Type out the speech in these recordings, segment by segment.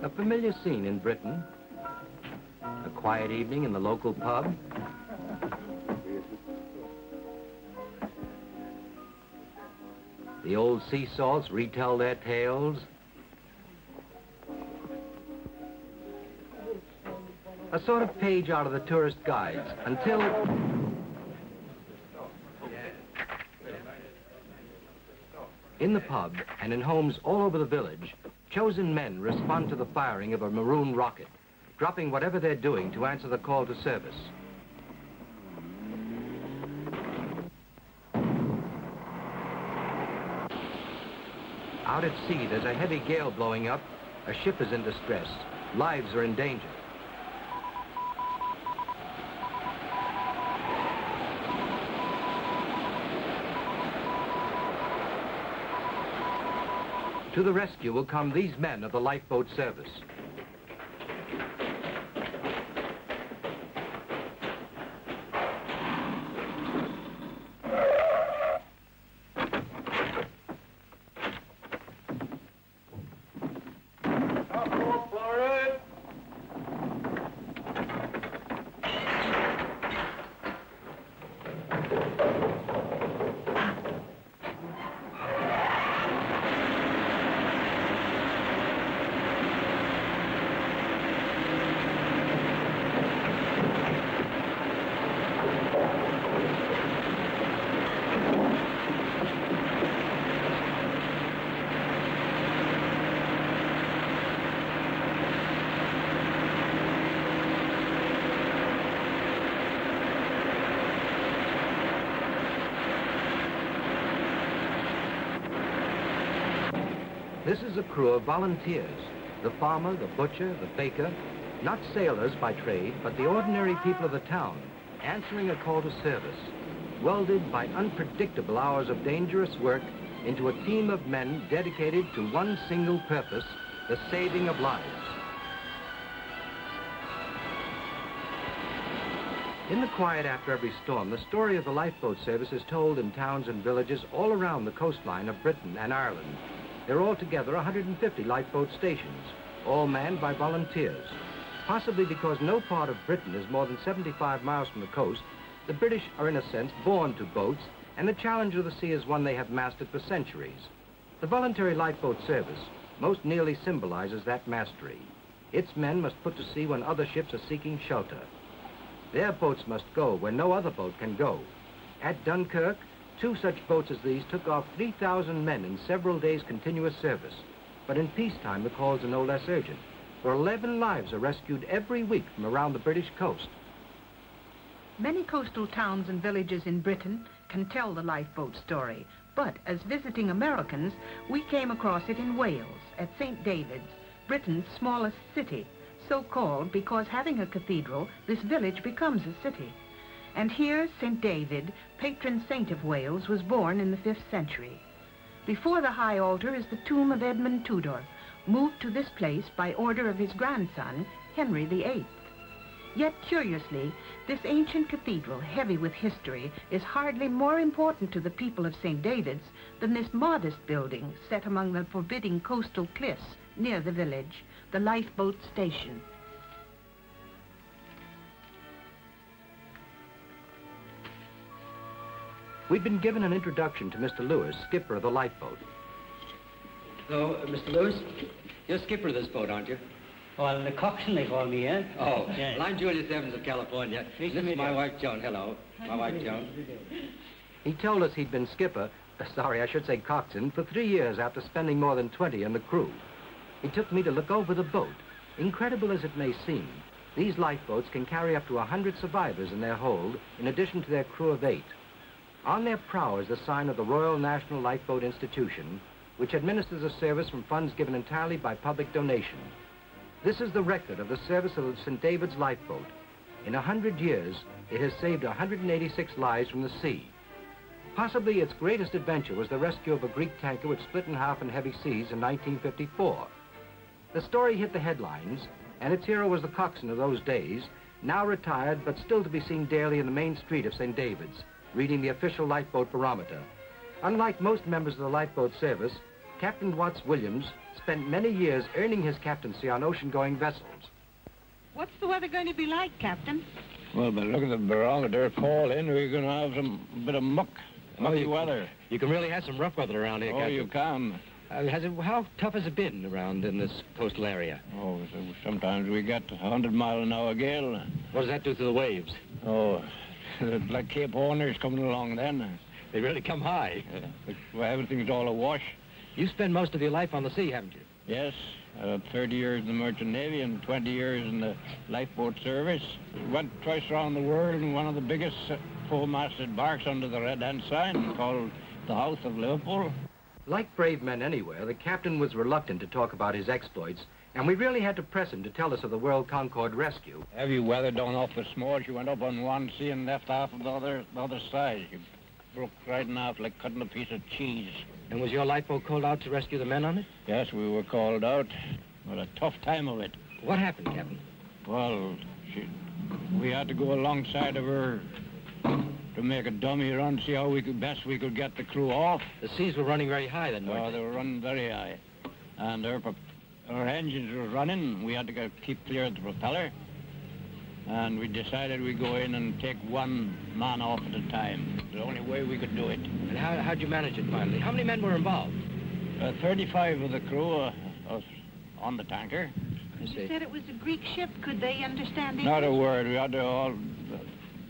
A familiar scene in Britain. A quiet evening in the local pub. The old sea salts retell their tales. A sort of page out of the tourist guides until... In the pub and in homes all over the village, chosen men respond to the firing of a maroon rocket, dropping whatever they're doing to answer the call to service. Out at sea, there's a heavy gale blowing up. A ship is in distress. Lives are in danger. To the rescue will come these men of the lifeboat service. This is a crew of volunteers, the farmer, the butcher, the baker, not sailors by trade, but the ordinary people of the town, answering a call to service, welded by unpredictable hours of dangerous work into a team of men dedicated to one single purpose, the saving of lives. In the quiet after every storm, the story of the lifeboat service is told in towns and villages all around the coastline of Britain and Ireland. There are altogether 150 lifeboat stations, all manned by volunteers. Possibly because no part of Britain is more than 75 miles from the coast, the British are in a sense born to boats, and the challenge of the sea is one they have mastered for centuries. The voluntary lifeboat service most nearly symbolizes that mastery. Its men must put to sea when other ships are seeking shelter. Their boats must go where no other boat can go. At Dunkirk, 2 such boats as these took off 3,000 men in several days' continuous service. But in peacetime, the calls are no less urgent, for 11 lives are rescued every week from around the British coast. Many coastal towns and villages in Britain can tell the lifeboat story, but as visiting Americans, we came across it in Wales, at St. David's, Britain's smallest city, so called because having a cathedral, this village becomes a city. And here, St. David, patron saint of Wales, was born in the 5th century. Before the high altar is the tomb of Edmund Tudor, moved to this place by order of his grandson, Henry VIII. Yet, curiously, this ancient cathedral, heavy with history, is hardly more important to the people of St. David's than this modest building set among the forbidding coastal cliffs near the village, the lifeboat station. We've been given an introduction to Mr. Lewis, skipper of the lifeboat. Hello, Mr. Lewis. You're skipper of this boat, aren't you? Well, the coxswain, they call me, eh? Oh, yes. well, I'm Julius Evans of California. Nice to This meet is my you. wife, Joan. Hello. My wife, Joan. He told us he'd been skipper, I should say coxswain, for 3 years after spending more than 20 in the crew. He took me to look over the boat. Incredible as it may seem, these lifeboats can carry up to 100 survivors in their hold, in addition to their crew of 8. On their prow is the sign of the Royal National Lifeboat Institution, which administers a service from funds given entirely by public donation. This is the record of the service of the St. David's lifeboat. In 100 years, it has saved 186 lives from the sea. Possibly its greatest adventure was the rescue of a Greek tanker which split in half in heavy seas in 1954. The story hit the headlines, and its hero was the coxswain of those days, now retired but still to be seen daily in the main street of St. David's, reading the official lifeboat barometer. Unlike most members of the lifeboat service, Captain Watts Williams spent many years earning his captaincy on ocean-going vessels. What's the weather going to be like, Captain? Well, but look at the barometer falling. We're going to have some bit of mucky weather. You can really have some rough weather around here, Oh, Captain. you can. How tough has it been around in this coastal area? Oh, so sometimes we get 100-mile-an-hour gale. What does that do to the waves? Oh, like Cape Horner's coming along then. They really come high. Well, everything's all awash. You spend most of your life on the sea, haven't you? Yes, 30 years in the Merchant Navy and 20 years in the lifeboat service. Went twice around the world in one of the biggest four-masted barks under the Red Ensign called the House of Liverpool. Like brave men anywhere, the captain was reluctant to talk about his exploits, and we really had to press him to tell us of the World Concord rescue. Heavy weather down off the Small. She went up on one sea and left half of the other side. She broke right in half like cutting a piece of cheese. And was your lifeboat called out to rescue the men on it? Yes, we were called out. But a tough time of it. What happened, Captain? Well, we had to go alongside of her to make a dummy run, see how we could get the crew off. The seas were running very high then, weren't They were running very high. And our engines were running. We had to keep clear of the propeller. And we decided we'd go in and take one man off at a time. The only way we could do it. And how'd you manage it finally? How many men were involved? 35 of the crew was on the tanker. I see. You said it was a Greek ship. Could they understand English? Not a word. We had to all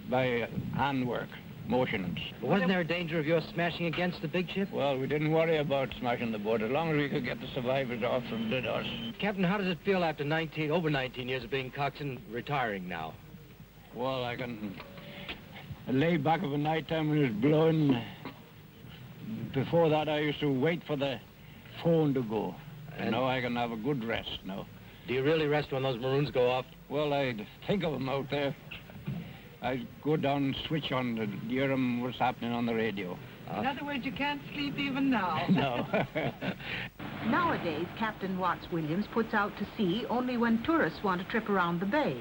by handwork, motions. But wasn't there a danger of yours smashing against the big ship? Well, we didn't worry about smashing the boat as long as we could get the survivors off from did us. Captain, how does it feel after over 19 years of being coxswain, retiring now? Well, I can lay back of a night time when it was blowing. Before that, I used to wait for the phone to go. And now I can have a good rest now. Do you really rest when those maroons go off? Well, I think of them out there. I go down and switch on to hear them what's happening on the radio. In other words, you can't sleep even now. No. Nowadays, Captain Watts Williams puts out to sea only when tourists want a trip around the bay.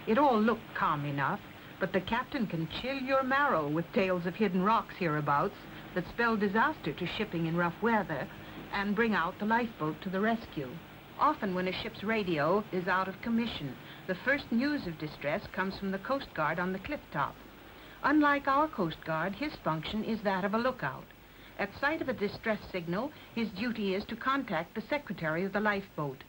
It all looked calm enough, but the captain can chill your marrow with tales of hidden rocks hereabouts that spell disaster to shipping in rough weather and bring out the lifeboat to the rescue. Often when a ship's radio is out of commission, the first news of distress comes from the Coast Guard on the cliff top. Unlike our Coast Guard, his function is that of a lookout. At sight of a distress signal, his duty is to contact the secretary of the lifeboat.